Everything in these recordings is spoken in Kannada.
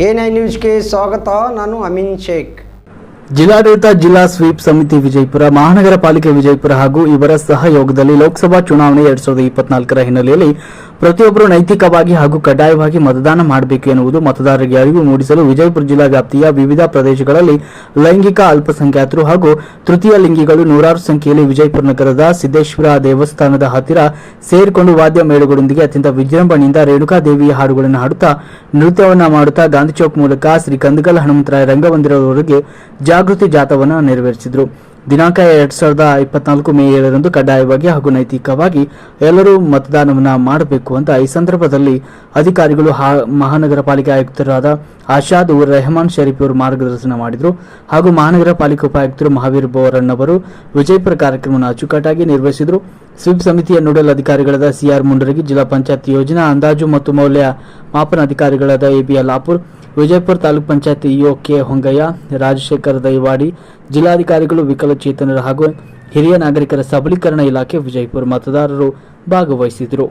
A9 ನ್ಯೂಸ್ಗೆ ಸ್ವಾಗತ. ನಾನು ಅಮೀನ್ ಶೇಖ್. ಜಿಲ್ಲಾಡಳಿತ, ಜಿಲ್ಲಾ ಸ್ವೀಪ್ ಸಮಿತಿ ವಿಜಯಪುರ, ಮಹಾನಗರ ಪಾಲಿಕೆ ವಿಜಯಪುರ ಹಾಗೂ ಇವರ ಸಹಯೋಗದಲ್ಲಿ ಲೋಕಸಭಾ ಚುನಾವಣೆ 2024ರ ಹಿನ್ನೆಲೆಯಲ್ಲಿ ಪ್ರತಿಯೊಬ್ಬರು ನೈತಿಕವಾಗಿ ಹಾಗೂ ಕಡ್ಡಾಯವಾಗಿ ಮತದಾನ ಮಾಡಬೇಕು ಎನ್ನುವುದು ಮತದಾರರಿಗೆ ಅರಿವು ಮೂಡಿಸಲು ವಿಜಯಪುರ ಜಿಲ್ಲಾ ವ್ಯಾಪ್ತಿಯ ವಿವಿಧ ಪ್ರದೇಶಗಳಲ್ಲಿ ಲೈಂಗಿಕ ಅಲ್ಪಸಂಖ್ಯಾತರು ಹಾಗೂ ತೃತೀಯ ಲಿಂಗಿಗಳು ನೂರಾರು ಸಂಖ್ಯೆಯಲ್ಲಿ ವಿಜಯಪುರ ನಗರದ ಸಿದ್ದೇಶ್ವರ ದೇವಸ್ಥಾನದ ಹತ್ತಿರ ಸೇರಿಕೊಂಡು ವಾದ್ಯ ಮೇಳಗಳೊಂದಿಗೆ ಅತ್ಯಂತ ವಿಜೃಂಭಣೆಯಿಂದ ರೇಣುಕಾದೇವಿಯ ಹಾಡುಗಳನ್ನು ಹಾಡುತ್ತಾ ನೃತ್ಯವನ್ನ ಮಾಡುತ್ತಾ ಗಾಂಧಿ ಚೌಕ್ ಮೂಲಕ ಶ್ರೀ ಕಂದಗಲ್ ಹನುಮಂತರಾಯ ರಂಗಮಂದಿರದವರೆಗೆ ಜಾಗೃತಿ ಜಾಥಾವನ್ನು ನೆರವೇರಿಸಿದರು. ದಿನಾಂಕ 2024 ಮೇ 7ರಂದು ಕಡ್ಡಾಯವಾಗಿ ಹಾಗೂ ನೈತಿಕವಾಗಿ ಎಲ್ಲರೂ ಮತದಾನವನ್ನು ಮಾಡಬೇಕು ಅಂತ ಈ ಸಂದರ್ಭದಲ್ಲಿ ಅಧಿಕಾರಿಗಳು ಮಹಾನಗರ ಪಾಲಿಕೆ ಆಯುಕ್ತರಾದ ಆಶಾದ್ ಉರ್ ರೆಹಮಾನ್ ಶರೀಫ್ ಅವರು ಮಾರ್ಗದರ್ಶನ ಮಾಡಿದರು. ಹಾಗೂ ಮಹಾನಗರ ಪಾಲಿಕೆ ಉಪಾಯುಕ್ತರು ಮಹಾವೀರ್ ಬೋರನ್ ಅವರು ವಿಜಯಪುರ ಕಾರ್ಯಕ್ರಮವನ್ನು ಅಚ್ಚುಕಟ್ಟಾಗಿ ನಿರ್ವಹಿಸಿದರು. ಸ್ವೀಪ್ ಸಮಿತಿಯ ನೋಡಲ್ ಅಧಿಕಾರಿಗಳಾದ ಸಿಆರ್ ಮುಂಡರಗಿ, ಜಿಲ್ಲಾ ಪಂಚಾಯತ್ ಯೋಜನಾ ಅಂದಾಜು ಮತ್ತು ಮೌಲ್ಯ ಮಾಪನ ಅಧಿಕಾರಿಗಳಾದ A B Lapur, Vijayapura taluk panchayat EO K Hongayya, Rajashekhar Daivadi, ಜಿಲ್ಲಾಧಿಕಾರಿಗಳು, ವಿಕಲಚೇತನರ ಹಾಗೂ ಹಿರಿಯ ನಾಗರಿಕರ ಸಬಲೀಕರಣ ಇಲಾಖೆ ವಿಜಯಪುರ ಮತದಾರರು ಭಾಗವಹಿಸಿದರು.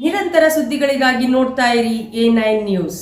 ನಿರಂತರ ಸುದ್ದಿಗಳಿಗಾಗಿ ನೋಡ್ತಾ ಇರಿ A9 ನ್ಯೂಸ್.